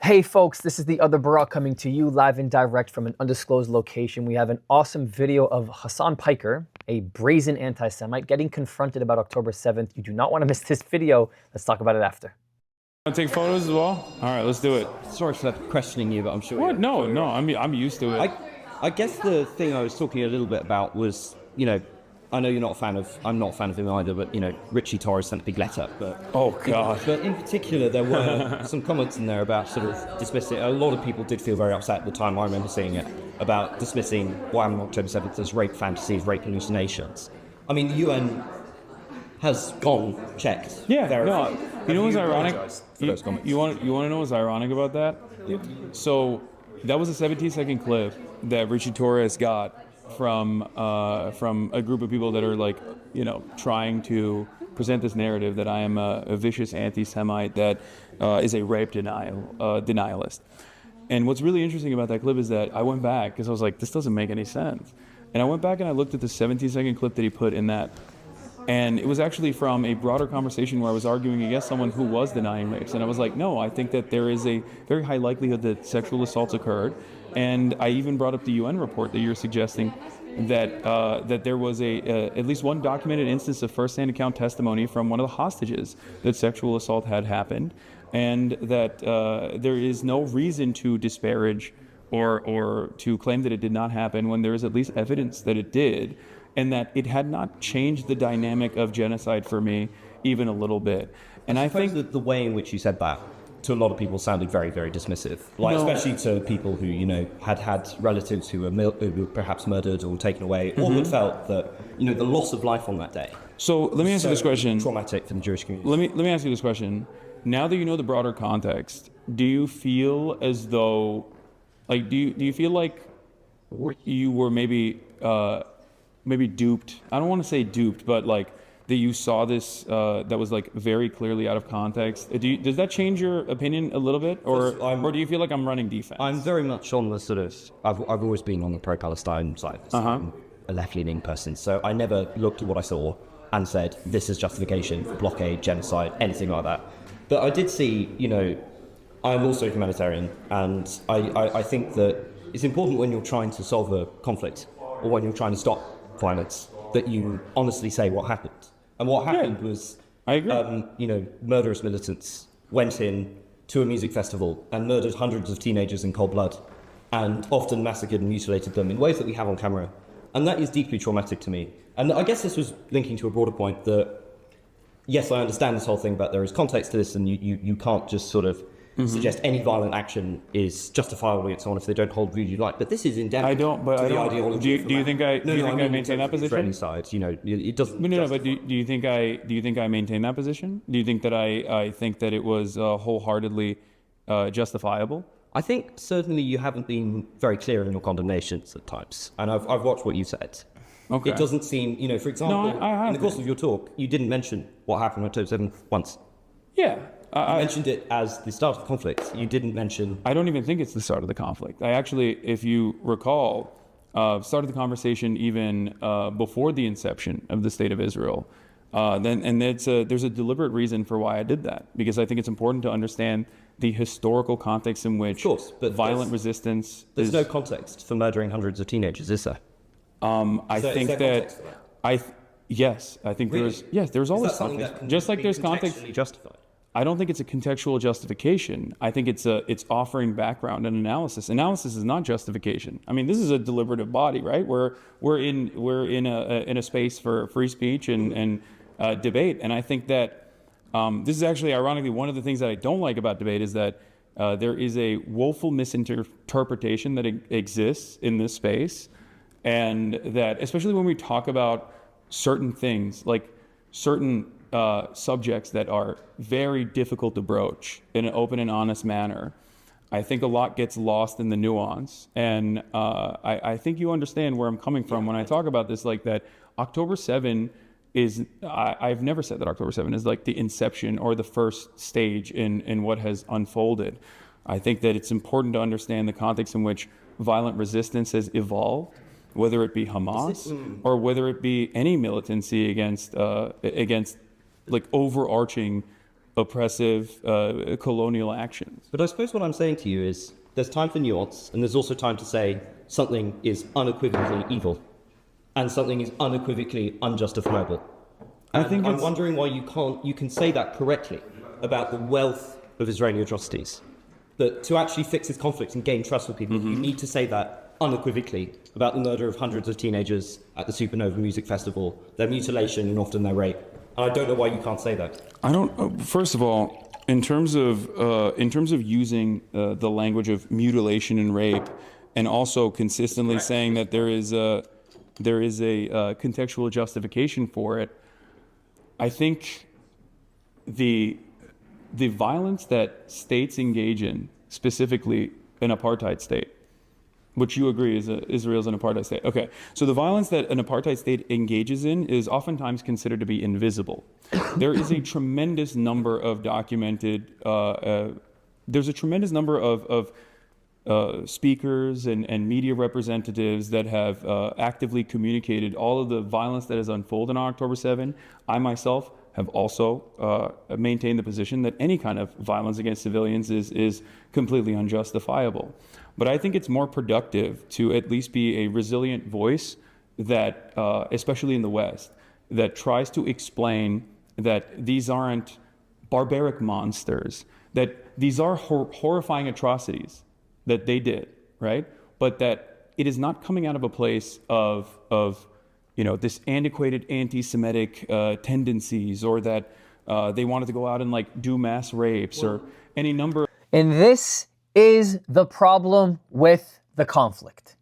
Hey folks, this is the other Barack coming to you live and direct from an undisclosed location. We have an awesome video of Hasan Piker, a brazen anti-Semite, getting confronted about October 7th. You do not want to miss this video. Let's talk about it after. Want to take photos as well? All right, let's do it. Sorry for questioning you, but I'm sure. What? No, I'm used to it. I guess the thing I was talking a little bit about was, I know you're not a fan of. I'm not a fan of him either, but Richie Torres sent a big letter. But oh god. But in particular, there were some comments in there about sort of dismissing. A lot of people did feel very upset at the time. I remember seeing it about dismissing what happened on October 7th as rape fantasies, rape hallucinations. I mean, the UN has gone checked. Yeah. verified. No. You know what's ironic? You want to know what's ironic about that? Yeah. So that was a 17-second clip that Richie Torres got from a group of people that are trying to present this narrative that I am a vicious anti-Semite that is a rape denialist. And what's really interesting about that clip is that I went back because I was like, this doesn't make any sense. And I went back and I looked at the 17-second clip that he put in that. And it was actually from a broader conversation where I was arguing against someone who was denying rapes. And I was like, no, I think that there is a very high likelihood that sexual assaults occurred. And I even brought up the UN report that you're suggesting that that there was at least one documented instance of first-hand account testimony from one of the hostages that sexual assault had happened, and that there is no reason to disparage or to claim that it did not happen when there is at least evidence that it did, and that it had not changed the dynamic of genocide for me even a little bit. And I think that the way in which you said that to a lot of people sounded very, very dismissive. Especially to people who, had relatives who were perhaps murdered or taken away, or had felt that, the loss of life on that day. So let me ask you this question. Traumatic for the Jewish community. Let me ask you this question. Now that you know the broader context, do you feel as though, do you feel like you were maybe duped? I don't want to say duped, but that you saw this that was very clearly out of context. Does that change your opinion a little bit, or do you feel like I'm running defense? I'm very much on the sort of. I've always been on the pro-Palestine side. So I'm a left-leaning person, so I never looked at what I saw and said this is justification for blockade, genocide, anything like that. But I did see, I'm also a humanitarian, and I think that it's important when you're trying to solve a conflict or when you're trying to stop violence that you honestly say what happened. And what happened was, I agree. Murderous militants went in to a music festival and murdered hundreds of teenagers in cold blood, and often massacred and mutilated them in ways that we have on camera. And that is deeply traumatic to me. And I guess this was linking to a broader point that, yes, I understand this whole thing about there is context to this, and you can't just sort of suggest any violent action is justifiable and so on if they don't hold view you like. But this is endemic. I don't. But I don't. Do you think I maintain that position? Any side, it doesn't. No. But do you think I maintain that position? Do you think that I think that it was wholeheartedly justifiable? I think certainly you haven't been very clear in your condemnations at times, and I've watched what you said. Okay. It doesn't seem, for example, in the course of your talk, you didn't mention what happened on October 7th once. Yeah. You mentioned it as the start of the conflict. You didn't mention... I don't even think it's the start of the conflict. I actually, if you recall, started the conversation even before the inception of the State of Israel. There's a deliberate reason for why I did that, because I think it's important to understand the historical context in which violent resistance There's no context for murdering hundreds of teenagers, is there? Yes, I think really? There's always context. Just like there's context. Justified. I don't think it's a contextual justification. I think it's offering background and analysis. Analysis is not justification. I mean, this is a deliberative body, right? We're in a space for free speech and debate. And I think that this is actually, ironically, one of the things that I don't like about debate is that there is a woeful misinterpretation that exists in this space, and that especially when we talk about certain things, like certain subjects that are very difficult to broach in an open and honest manner, I think a lot gets lost in the nuance. And I think you understand where I'm coming from when I talk about this, like that October 7 is, I've never said that October 7 is like the inception or the first stage in what has unfolded. I think that it's important to understand the context in which violent resistance has evolved, whether it be Hamas or whether it be any militancy against like overarching oppressive colonial actions. But I suppose what I'm saying to you is there's time for nuance, and there's also time to say something is unequivocally evil and something is unequivocally unjustifiable. And I'm wondering why you can say that correctly about the wealth of Israeli atrocities. That to actually fix this conflict and gain trust with people, you need to say that unequivocally about the murder of hundreds of teenagers at the Supernova Music Festival, their mutilation and often their rape. And I don't know why you can't say that. I don't. First of all, in terms of using the language of mutilation and rape, and also consistently saying that there is a contextual justification for it, I think the violence that states engage in, specifically an apartheid state, which you agree is Israel's an apartheid state. Okay, so the violence that an apartheid state engages in is oftentimes considered to be invisible. There is a tremendous number of documented, there's a tremendous number of speakers and media representatives that have actively communicated all of the violence that has unfolded on October 7. I myself have also maintained the position that any kind of violence against civilians is completely unjustifiable. But I think it's more productive to at least be a resilient voice that, especially in the West, that tries to explain that these aren't barbaric monsters, that these are horrifying atrocities that they did, right? But that it is not coming out of a place of this antiquated anti-Semitic tendencies, or that they wanted to go out and like do mass rapes or any number. And this is the problem with the conflict.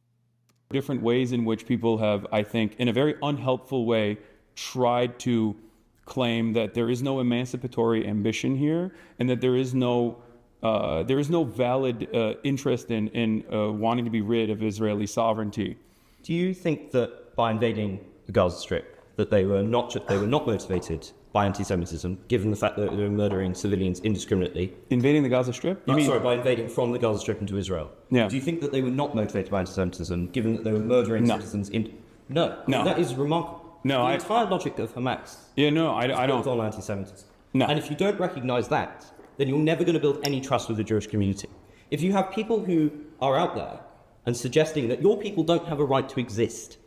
Different ways in which people have, I think, in a very unhelpful way, tried to claim that there is no emancipatory ambition here, and that there is no valid interest in wanting to be rid of Israeli sovereignty. Do you think that by invading the Gaza Strip, that they were not motivated by anti-Semitism, given the fact that they were murdering civilians indiscriminately? Invading the Gaza Strip? By invading from the Gaza Strip into Israel. Yeah. Do you think that they were not motivated by anti-Semitism, given that they were murdering citizens No. That is remarkable. No, the entire logic of Hamas. Yeah, no, I don't. On anti-Semitism. No. And if you don't recognise that, then you're never going to build any trust with the Jewish community. If you have people who are out there and suggesting that your people don't have a right to exist,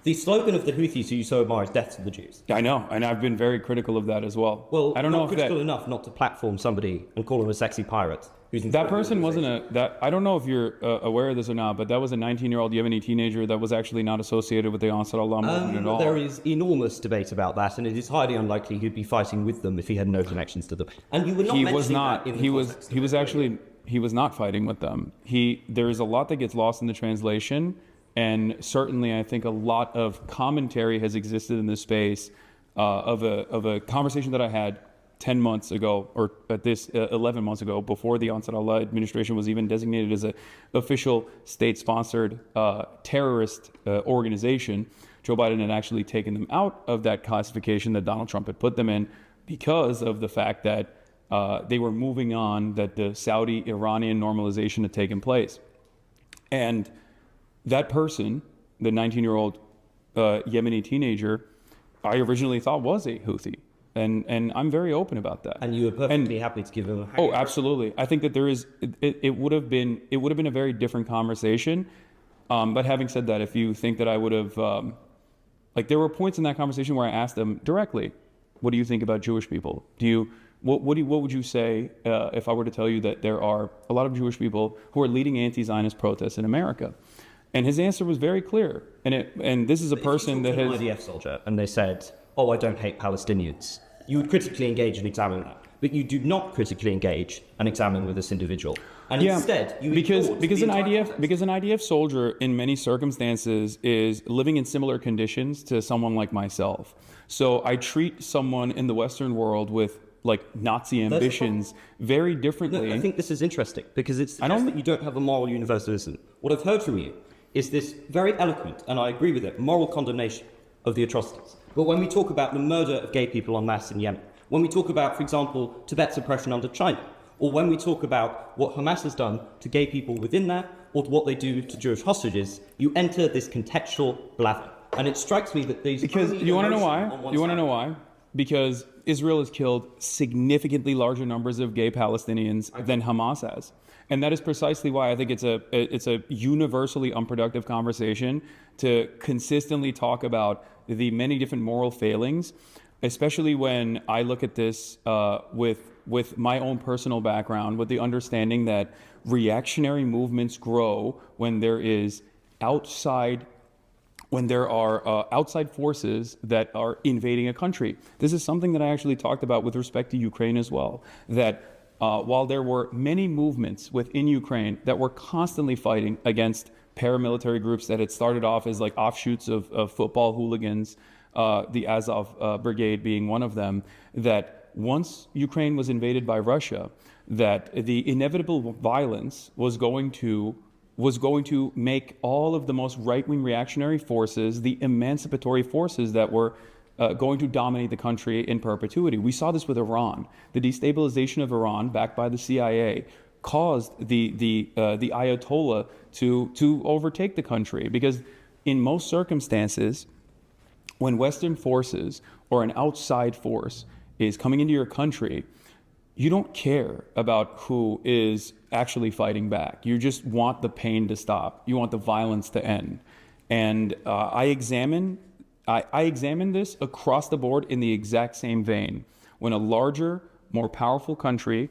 the slogan of the Houthis who you so admire is death to the Jews. I know, and I've been very critical of that as well. Well, I don't know if critical enough not to platform somebody and call him a sexy pirate. That person wasn't I don't know if you're aware of this or not, but that was a 19-year-old Yemeni teenager that was actually not associated with the Ansar Allah movement at all. There is enormous debate about that, and it is highly unlikely he'd be fighting with them if he had no connections to them. And you were not mentioning that in the context of the story. He was not fighting with them. There is a lot that gets lost in the translation, and certainly I think a lot of commentary has existed in this space of a conversation that I had 10 months ago, or at this 11 months ago, before the Ansar Allah administration was even designated as an official state-sponsored terrorist organization. Joe Biden had actually taken them out of that classification that Donald Trump had put them in because of the fact that they were moving on, that the Saudi-Iranian normalization had taken place. And that person, the 19-year-old Yemeni teenager, I originally thought was a Houthi. And I'm very open about that. And you were perfectly happy to give him a hang. Oh, absolutely. I think that there is. It would have been a very different conversation. But having said that, if you think that I would have, there were points in that conversation where I asked them directly, "What do you think about Jewish people? What would you say if I were to tell you that there are a lot of Jewish people who are leading anti-Zionist protests in America?" And his answer was very clear. And this is a person that has an IDF soldier, and they said, "Oh, I don't hate Palestinians." You would critically engage and examine that, but you do not critically engage and examine with this individual. And instead, you because an IDF soldier in many circumstances is living in similar conditions to someone like myself. So I treat someone in the Western world with Nazi ambitions very differently. No, I think this is interesting because it's that you don't have a moral universalism. What I've heard from you is this very eloquent, and I agree with it, moral condemnation of the atrocities. But when we talk about the murder of gay people en masse in Yemen, when we talk about, for example, Tibet's oppression under China, or when we talk about what Hamas has done to gay people within that, or what they do to Jewish hostages, you enter this contextual blather. And it strikes me that these... Because you want to know why? You want to know why? because Israel has killed significantly larger numbers of gay Palestinians than Hamas has. And that is precisely why I think it's a universally unproductive conversation to consistently talk about the many different moral failings, especially when I look at this with my own personal background, with the understanding that reactionary movements grow when there are outside forces that are invading a country. This is something that I actually talked about with respect to Ukraine as well, that while there were many movements within Ukraine that were constantly fighting against paramilitary groups that had started off as like offshoots of football hooligans, the Azov Brigade being one of them, that once Ukraine was invaded by Russia, that the inevitable violence was going to make all of the most right-wing reactionary forces the emancipatory forces that were going to dominate the country in perpetuity. We saw this with Iran. The destabilization of Iran, backed by the CIA, caused the Ayatollah to overtake the country, because in most circumstances, when Western forces or an outside force is coming into your country, you don't care about who is actually fighting back. You just want the pain to stop. You want the violence to end. And I examine this across the board in the exact same vein. When a larger, more powerful country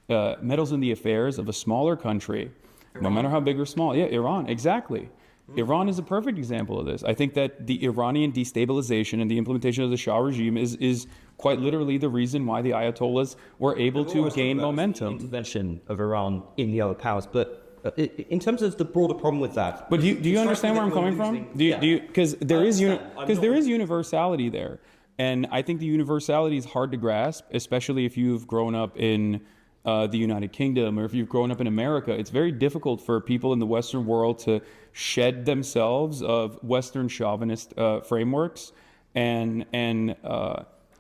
meddles in the affairs of a smaller country, no matter how big or small. Yeah, Iran, exactly. Iran is a perfect example of this. I think that the Iranian destabilization and the implementation of the Shah regime is quite literally the reason why the Ayatollahs were able to gain momentum. Intervention of Iran in the other powers, but in terms of the broader problem with that. But do you understand where I'm coming from? Because there is universality there, and I think the universality is hard to grasp, especially if you've grown up in the United Kingdom or if you've grown up in America. It's very difficult for people in the Western world to shed themselves of Western chauvinist frameworks and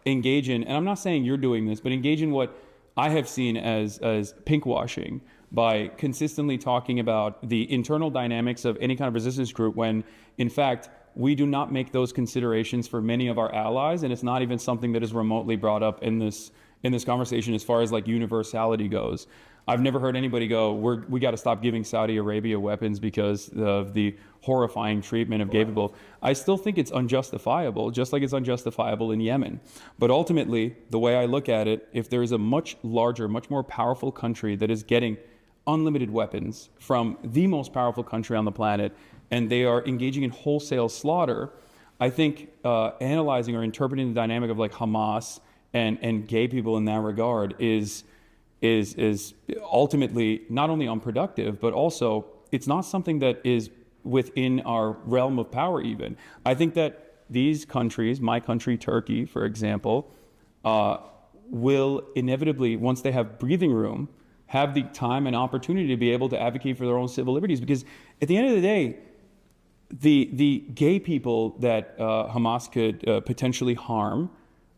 engage in, and I'm not saying you're doing this, but engage in what I have seen as pinkwashing by consistently talking about the internal dynamics of any kind of resistance group when, in fact, we do not make those considerations for many of our allies, and it's not even something that is remotely brought up in this conversation as far as like universality goes. I've never heard anybody go, we got to stop giving Saudi Arabia weapons because of the horrifying treatment of gay people. I still think it's unjustifiable, just like it's unjustifiable in Yemen. But ultimately, the way I look at it, if there is a much larger, much more powerful country that is getting unlimited weapons from the most powerful country on the planet, and they are engaging in wholesale slaughter, I think analyzing or interpreting the dynamic of like Hamas and gay people in that regard is ultimately not only unproductive, but also it's not something that is within our realm of power even. I think that these countries, my country, Turkey, for example, will inevitably, once they have breathing room, have the time and opportunity to be able to advocate for their own civil liberties. Because at the end of the day, the gay people that Hamas could potentially harm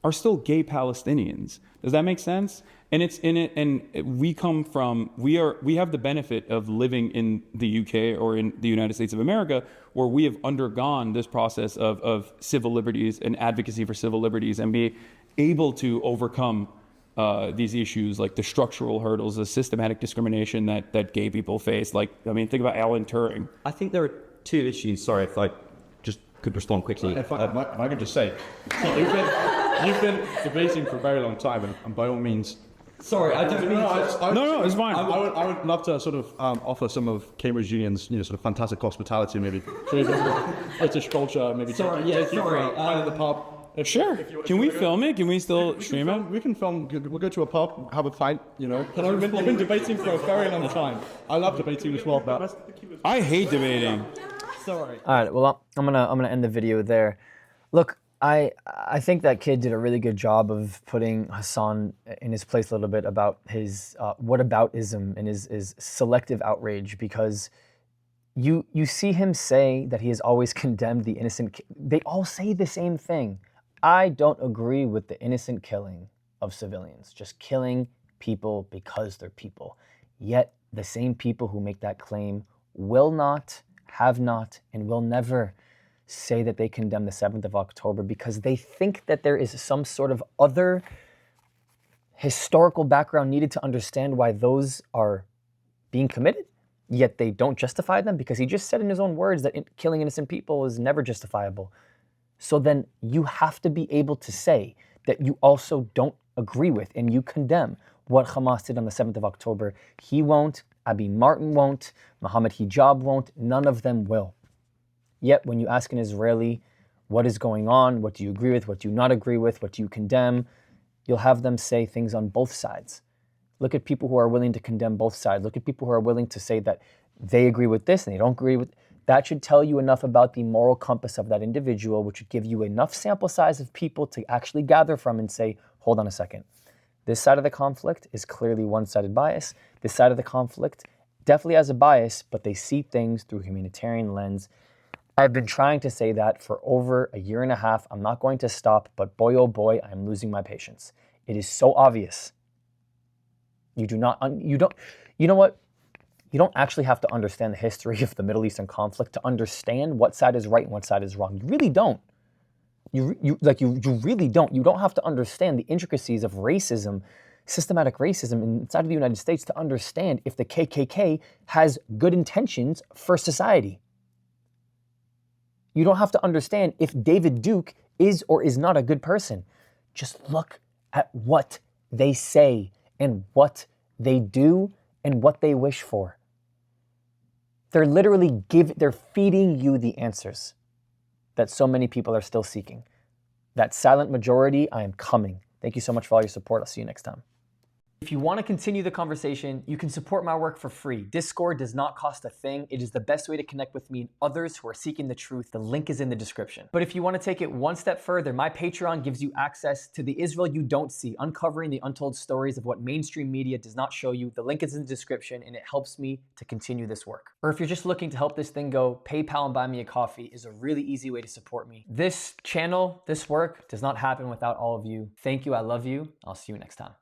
are still gay Palestinians. Does that make sense? And it's in it, and we have the benefit of living in the UK or in the United States of America, where we have undergone this process of civil liberties and advocacy for civil liberties and be able to overcome these issues like the structural hurdles, the systematic discrimination that gay people face. Like, I mean, think about Alan Turing. I think there are two issues. Sorry if I just could respond quickly. If I could just say, you've been debating for a very long time, and by all means. Sorry, I don't mean. No, it's fine. I would love to sort of offer some of Cambridge Union's, sort of fantastic hospitality, maybe British culture, maybe. Sorry. Find the pub. Sure. Can we film it? Can we still stream it? We can film. We'll go to a pub, have a pint. We've been debating for a very long time. I love debating as well, but I hate debating. Sorry. All right, well, I'm gonna end the video there. Look, I think that kid did a really good job of putting Hasan in his place a little bit about his whataboutism and his selective outrage, because you see him say that he has always condemned the innocent. They all say the same thing. I don't agree with the innocent killing of civilians, just killing people because they're people. Yet the same people who make that claim will not, have not, and will never say that they condemn the 7th of October because they think that there is some sort of other historical background needed to understand why those are being committed, yet they don't justify them because he just said in his own words that killing innocent people is never justifiable. So then you have to be able to say that you also don't agree with and you condemn what Hamas did on the 7th of October. He won't, Abi Martin won't, Mohammed Hijab won't, none of them will. Yet when you ask an Israeli what is going on, what do you agree with, what do you not agree with, what do you condemn, you'll have them say things on both sides. Look at people who are willing to condemn both sides. Look at people who are willing to say that they agree with this and they don't agree with. That should tell you enough about the moral compass of that individual, which would give you enough sample size of people to actually gather from and say, hold on a second. This side of the conflict is clearly one-sided bias. This side of the conflict definitely has a bias, but they see things through a humanitarian lens. I've been trying to say that for over a year and a half. I'm not going to stop, but boy, oh boy, I'm losing my patience. It is so obvious. You know what? You don't actually have to understand the history of the Middle Eastern conflict to understand what side is right and what side is wrong. You really don't. You really don't. You don't have to understand the intricacies of racism, systematic racism inside of the United States to understand if the KKK has good intentions for society. You don't have to understand if David Duke is or is not a good person. Just look at what they say and what they do and what they wish for. They're literally they're feeding you the answers that so many people are still seeking. That silent majority, I am coming. Thank you so much for all your support. I'll see you next time. If you want to continue the conversation, you can support my work for free. Discord does not cost a thing. It is the best way to connect with me and others who are seeking the truth. The link is in the description. But if you want to take it one step further, my Patreon gives you access to the Israel you don't see, uncovering the untold stories of what mainstream media does not show you. The link is in the description and it helps me to continue this work. Or if you're just looking to help this thing go, PayPal and Buy Me a Coffee is a really easy way to support me. This channel, this work does not happen without all of you. Thank you. I love you. I'll see you next time.